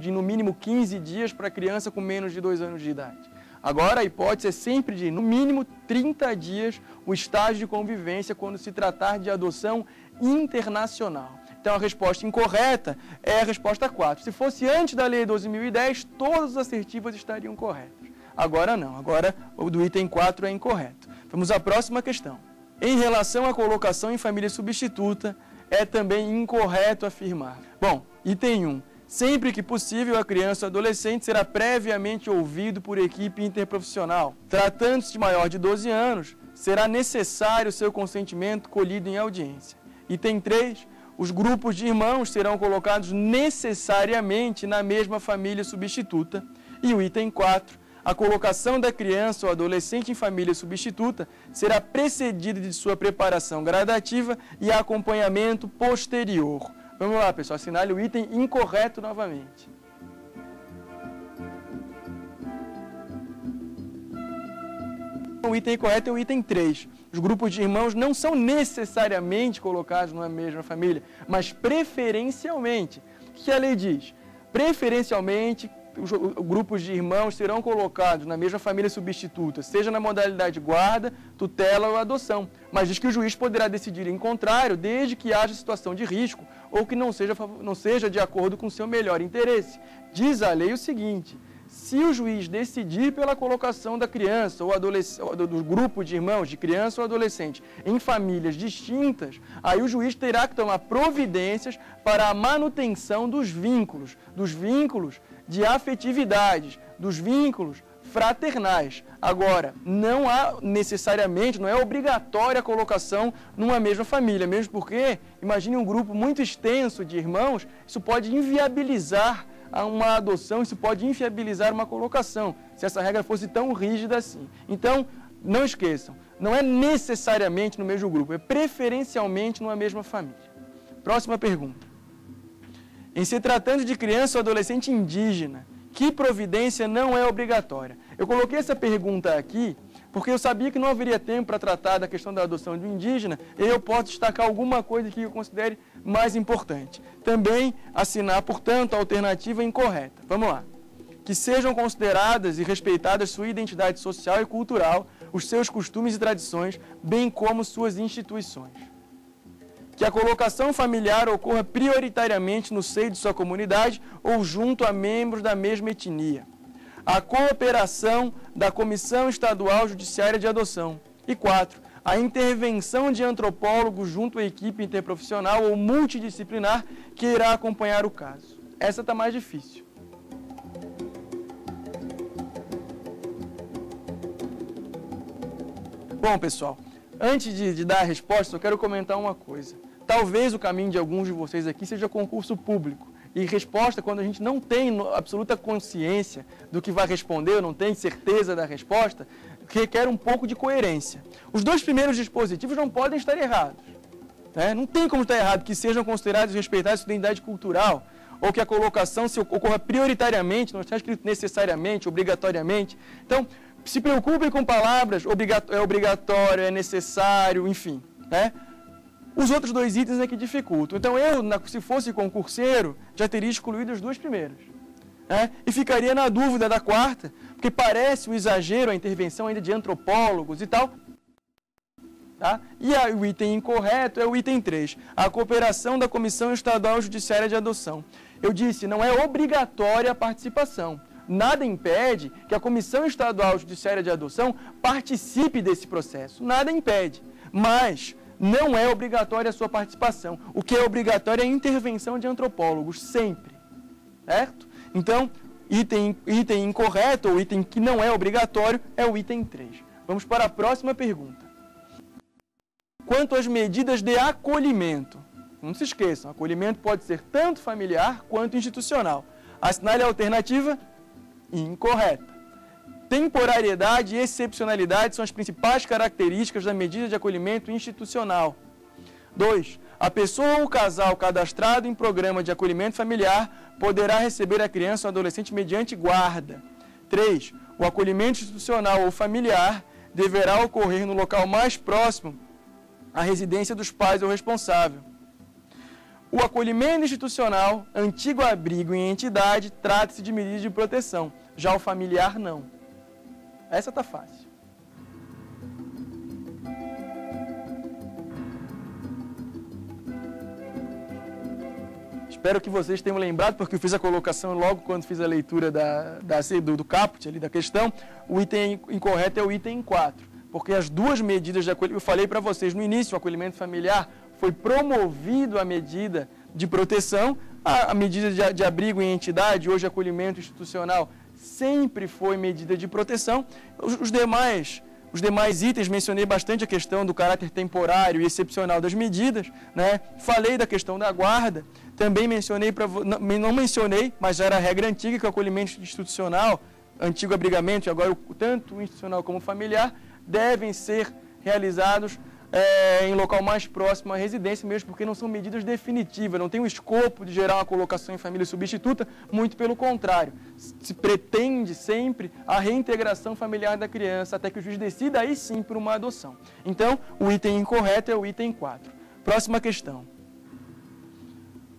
Speaker 1: de no mínimo 15 dias para criança com menos de 2 anos de idade. Agora a hipótese é sempre de no mínimo 30 dias o estágio de convivência quando se tratar de adoção internacional. Então, a resposta incorreta é a resposta 4. Se fosse antes da Lei 12.010, todas as assertivas estariam corretas. Agora não. Agora, o do item 4 é incorreto. Vamos à próxima questão. Em relação à colocação em família substituta, é também incorreto afirmar. Bom, item 1. Sempre que possível, a criança ou adolescente será previamente ouvido por equipe interprofissional. Tratando-se de maior de 12 anos, será necessário seu consentimento colhido em audiência. Item 3. Os grupos de irmãos serão colocados necessariamente na mesma família substituta. E o item 4, a colocação da criança ou adolescente em família substituta será precedida de sua preparação gradativa e acompanhamento posterior. Vamos lá, pessoal, assinale o item incorreto novamente. O item correto é o item 3. Os grupos de irmãos não são necessariamente colocados numa mesma família, mas preferencialmente. O que a lei diz? Preferencialmente, os grupos de irmãos serão colocados na mesma família substituta, seja na modalidade guarda, tutela ou adoção. Mas diz que o juiz poderá decidir em contrário, desde que haja situação de risco ou que não seja de acordo com seu melhor interesse. Diz a lei o seguinte: se o juiz decidir pela colocação da criança ou do grupo de irmãos, de criança ou adolescente, em famílias distintas, aí o juiz terá que tomar providências para a manutenção dos vínculos de afetividades, dos vínculos fraternais. Agora, não há necessariamente, não é obrigatória a colocação numa mesma família, mesmo porque, imagine um grupo muito extenso de irmãos, isso pode inviabilizar uma adoção, isso pode inviabilizar uma colocação, se essa regra fosse tão rígida assim. Então, não esqueçam, não é necessariamente no mesmo grupo, é preferencialmente numa mesma família. Próxima pergunta. Em se tratando de criança ou adolescente indígena, que providência não é obrigatória? Eu coloquei essa pergunta aqui porque eu sabia que não haveria tempo para tratar da questão da adoção de um indígena, e eu posso destacar alguma coisa que eu considere mais importante. Também assinar, portanto, a alternativa incorreta. Vamos lá. Que sejam consideradas e respeitadas sua identidade social e cultural, os seus costumes e tradições, bem como suas instituições. Que a colocação familiar ocorra prioritariamente no seio de sua comunidade ou junto a membros da mesma etnia. A cooperação da Comissão Estadual Judiciária de Adoção. E 4. A intervenção de antropólogos junto à equipe interprofissional ou multidisciplinar que irá acompanhar o caso. Essa está mais difícil. Bom, pessoal, antes de dar a resposta, eu quero comentar uma coisa. Talvez o caminho de alguns de vocês aqui seja concurso público. E resposta, quando a gente não tem absoluta consciência do que vai responder, ou não tem certeza da resposta, requer um pouco de coerência. Os dois primeiros dispositivos não podem estar errados. Né? Não tem como estar errado que sejam considerados e respeitados sua identidade cultural, ou que a colocação se ocorra prioritariamente, não está escrito necessariamente, obrigatoriamente. Então, se preocupem com palavras, é obrigatório, é necessário, enfim. Né? Os outros dois itens é que dificultam. Então, eu, se fosse concurseiro, já teria excluído os dois primeiros. Né? E ficaria na dúvida da quarta, porque parece um exagero a intervenção ainda de antropólogos e tal. Tá? E o item incorreto é o item 3, a cooperação da Comissão Estadual Judiciária de Adoção. Eu disse, não é obrigatória a participação. Nada impede que a Comissão Estadual Judiciária de Adoção participe desse processo. Nada impede. Mas não é obrigatória a sua participação. O que é obrigatório é a intervenção de antropólogos, sempre. Certo? Então, item incorreto, ou item que não é obrigatório, é o item 3. Vamos para a próxima pergunta. Quanto às medidas de acolhimento, não se esqueçam, acolhimento pode ser tanto familiar quanto institucional. Assinale a alternativa incorreta. Temporariedade e excepcionalidade são as principais características da medida de acolhimento institucional. 2. A pessoa ou o casal cadastrado em programa de acolhimento familiar poderá receber a criança ou adolescente mediante guarda. 3. O acolhimento institucional ou familiar deverá ocorrer no local mais próximo à residência dos pais ou responsável. O acolhimento institucional, antigo abrigo em entidade, trata-se de medida de proteção. Já o familiar, não. Essa está fácil. Espero que vocês tenham lembrado, porque eu fiz a colocação logo quando fiz a leitura do caput ali da questão. O item incorreto é o item 4. Porque as duas medidas de acolhimento, eu falei para vocês no início, o acolhimento familiar foi promovido a medida de proteção, a medida de abrigo em entidade, hoje acolhimento institucional, sempre foi medida de proteção. Os demais itens, mencionei bastante a questão do caráter temporário e excepcional das medidas, né? Falei da questão da guarda, também mencionei, não mencionei, mas já era a regra antiga que o acolhimento institucional, antigo abrigamento e agora tanto o institucional como o familiar, devem ser realizados em local mais próximo à residência, mesmo porque não são medidas definitivas, não tem o escopo de gerar uma colocação em família substituta, muito pelo contrário. Se pretende sempre a reintegração familiar da criança, até que o juiz decida aí sim por uma adoção. Então, o item incorreto é o item 4. Próxima questão.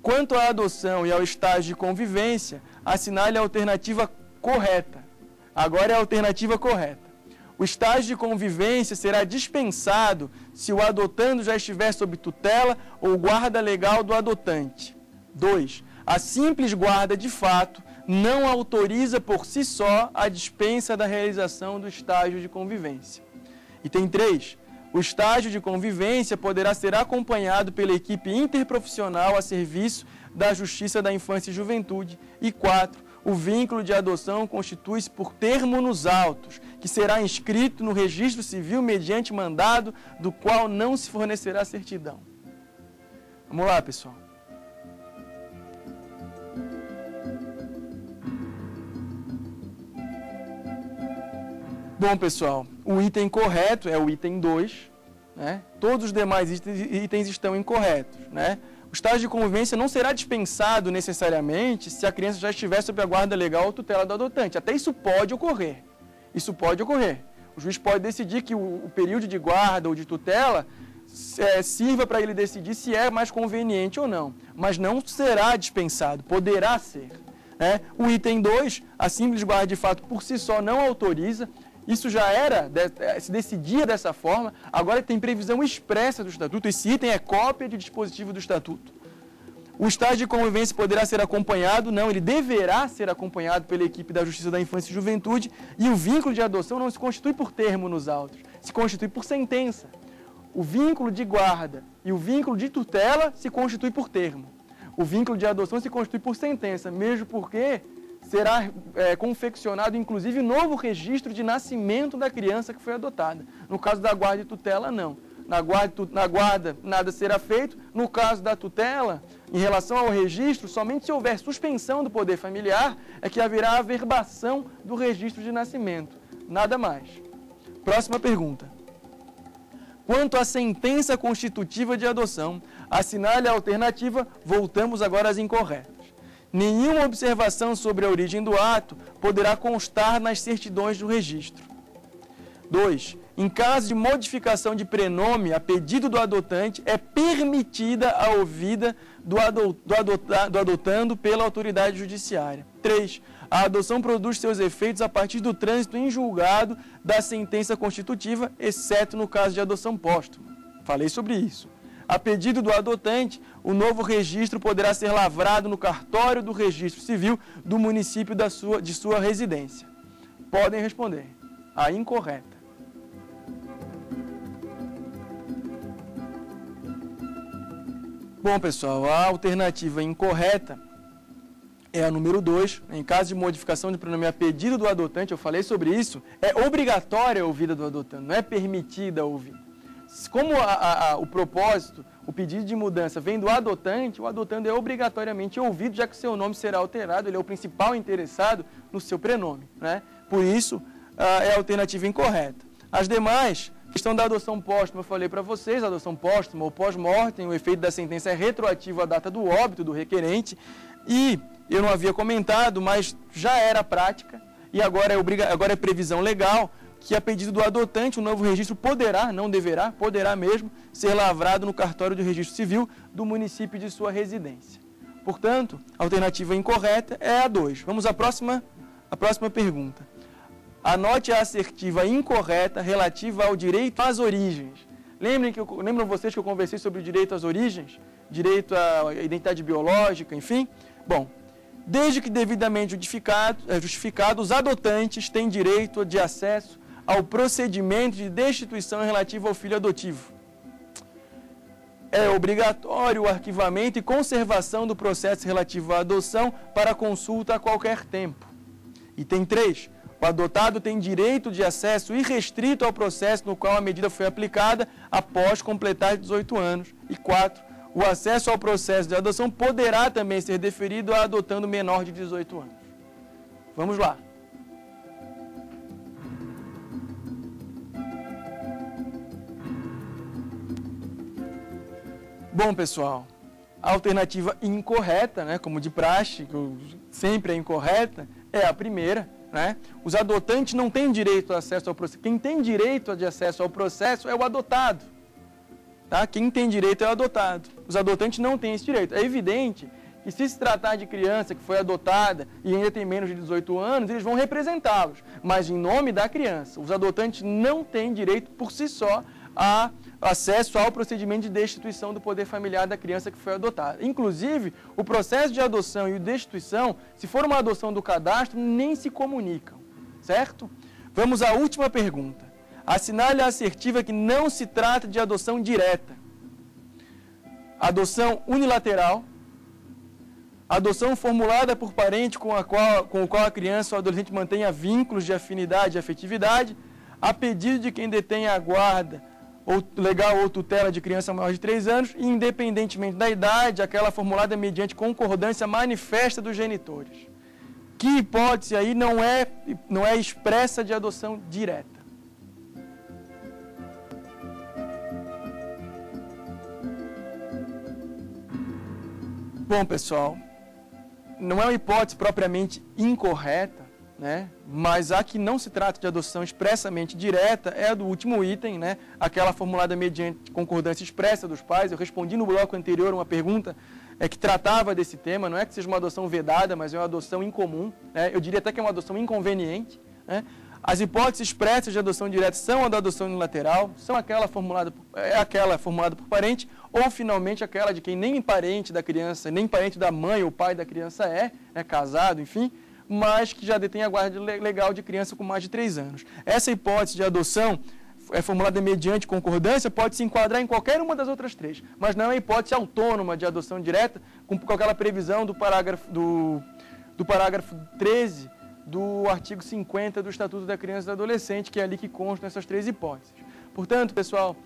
Speaker 1: Quanto à adoção e ao estágio de convivência, assinale a alternativa correta. Agora é a alternativa correta. O estágio de convivência será dispensado se o adotando já estiver sob tutela ou guarda legal do adotante. 2. A simples guarda de fato não autoriza por si só a dispensa da realização do estágio de convivência. Item 3. O estágio de convivência poderá ser acompanhado pela equipe interprofissional a serviço da Justiça da Infância e Juventude. E 4. O vínculo de adoção constitui-se por termo nos autos, que será inscrito no registro civil mediante mandado, do qual não se fornecerá certidão. Vamos lá, pessoal. Bom, pessoal, o item correto é o item 2, né? Todos os demais itens estão incorretos, né? O estágio de convivência não será dispensado necessariamente se a criança já estiver sob a guarda legal ou tutela do adotante. Até isso pode ocorrer. Isso pode ocorrer. O juiz pode decidir que o período de guarda ou de tutela sirva para ele decidir se é mais conveniente ou não. Mas não será dispensado, poderá ser. Né? O item 2, a simples guarda de fato por si só não autoriza. Isso já se decidia dessa forma, agora tem previsão expressa do Estatuto. Esse item é cópia de dispositivo do Estatuto. O estágio de convivência poderá ser acompanhado, não, ele deverá ser acompanhado pela equipe da Justiça da Infância e Juventude, e o vínculo de adoção não se constitui por termo nos autos, se constitui por sentença. O vínculo de guarda e o vínculo de tutela se constitui por termo. O vínculo de adoção se constitui por sentença, mesmo porque será confeccionado, inclusive, novo registro de nascimento da criança que foi adotada. No caso da guarda e tutela, não. Na guarda, nada será feito. No caso da tutela, em relação ao registro, somente se houver suspensão do poder familiar, é que haverá averbação do registro de nascimento. Nada mais. Próxima pergunta. Quanto à sentença constitutiva de adoção, assinale a alternativa, voltamos agora às incorretas. Nenhuma observação sobre a origem do ato poderá constar nas certidões do registro. 2. Em caso de modificação de prenome a pedido do adotante, é permitida a ouvida do adotando pela autoridade judiciária. 3. A adoção produz seus efeitos a partir do trânsito em julgado da sentença constitutiva, exceto no caso de adoção póstuma. Falei sobre isso. A pedido do adotante, o novo registro poderá ser lavrado no cartório do registro civil do município de sua residência. Podem responder. A incorreta. Bom, pessoal, a alternativa incorreta é a número 2. Em caso de modificação de prenome a pedido do adotante, eu falei sobre isso, é obrigatória a ouvida do adotante, não é permitida a ouvir. Como o propósito, o pedido de mudança vem do adotante, o adotando é obrigatoriamente ouvido, já que seu nome será alterado, ele é o principal interessado no seu prenome, né? Por isso, é a alternativa incorreta. As demais, questão da adoção póstuma, eu falei para vocês, a adoção póstuma ou pós-mortem, o efeito da sentença é retroativo à data do óbito do requerente, e eu não havia comentado, mas já era prática, e agora é previsão legal, que a pedido do adotante, o novo registro poderá, não deverá, poderá mesmo, ser lavrado no cartório do registro civil do município de sua residência. Portanto, a alternativa incorreta é a 2. Vamos à próxima pergunta. Anote a assertiva incorreta relativa ao direito às origens. Lembram vocês que eu conversei sobre o direito às origens? Direito à identidade biológica, enfim? Bom, desde que devidamente justificado, os adotantes têm direito de acesso ao procedimento de destituição relativo ao filho adotivo. É obrigatório o arquivamento e conservação do processo relativo à adoção para consulta a qualquer tempo. Item 3. O adotado tem direito de acesso irrestrito ao processo no qual a medida foi aplicada após completar 18 anos. E 4. O acesso ao processo de adoção poderá também ser deferido a adotando menor de 18 anos. Vamos lá. Bom, pessoal, a alternativa incorreta, né, como de praxe, que sempre é incorreta, é a primeira. Né? Os adotantes não têm direito ao acesso ao processo. Quem tem direito de acesso ao processo é o adotado. Tá? Quem tem direito é o adotado. Os adotantes não têm esse direito. É evidente que se tratar de criança que foi adotada e ainda tem menos de 18 anos, eles vão representá-los. Mas em nome da criança, os adotantes não têm direito por si só a acesso ao procedimento de destituição do poder familiar da criança que foi adotada. Inclusive, o processo de adoção e o destituição, se for uma adoção do cadastro, nem se comunicam, certo? Vamos à última pergunta. Assinale a assertiva que não se trata de adoção direta. Adoção unilateral, adoção formulada por parente com o qual a criança ou adolescente mantenha vínculos de afinidade e afetividade, a pedido de quem detém a guarda ou legal ou tutela de criança maior de 3 anos, e independentemente da idade, aquela formulada mediante concordância manifesta dos genitores. Que hipótese aí não é expressa de adoção direta? Bom, pessoal, não é uma hipótese propriamente incorreta, né? Mas a que não se trata de adoção expressamente direta é a do último item, né? Aquela formulada mediante concordância expressa dos pais. Eu respondi no bloco anterior uma pergunta que tratava desse tema. Não é que seja uma adoção vedada, mas é uma adoção incomum, né? Eu diria até que é uma adoção inconveniente, né? As hipóteses expressas de adoção direta são a da adoção unilateral, são aquela formulada por parente, ou finalmente aquela de quem nem parente da criança, nem parente da mãe ou pai da criança é casado, enfim, mas que já detém a guarda legal de criança com mais de 3 anos. Essa hipótese de adoção é formulada mediante concordância, pode se enquadrar em qualquer uma das outras 3, mas não é uma hipótese autônoma de adoção direta, com aquela previsão do parágrafo 13 do artigo 50 do Estatuto da Criança e do Adolescente, que é ali que constam essas 3 hipóteses. Portanto, pessoal,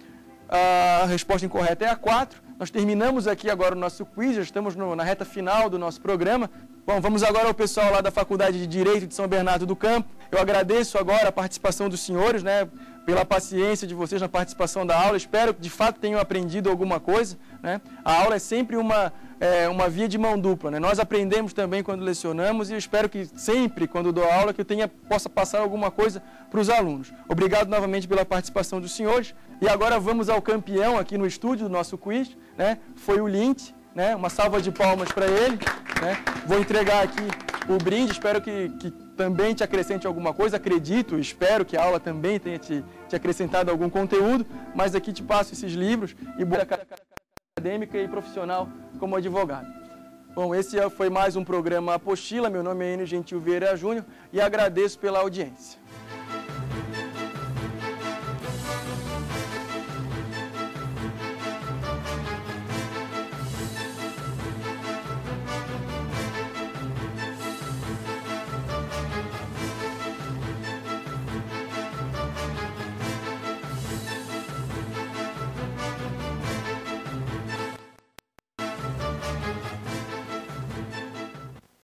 Speaker 1: a resposta incorreta é a 4. Nós terminamos aqui agora o nosso quiz, já estamos na reta final do nosso programa. Bom, vamos agora ao pessoal lá da Faculdade de Direito de São Bernardo do Campo. Eu agradeço agora a participação dos senhores, né? pela paciência de vocês na participação da aula. Espero que de fato tenham aprendido alguma coisa, né? A aula é sempre uma via de mão dupla, né? Nós aprendemos também quando lecionamos e eu espero que sempre, quando dou aula, que eu possa passar alguma coisa para os alunos. Obrigado novamente pela participação dos senhores. E agora vamos ao campeão aqui no estúdio do nosso quiz, né? Foi o Lint, né? Uma salva de palmas para ele, né? Vou entregar aqui o brinde, espero que também te acrescente alguma coisa, acredito, espero que a aula também tenha te acrescentado algum conteúdo, mas aqui te passo esses livros e boa acadêmica e profissional como advogado. Bom, esse foi mais um programa Apostila, meu nome é Enio Gentil Vieira Júnior e agradeço pela audiência.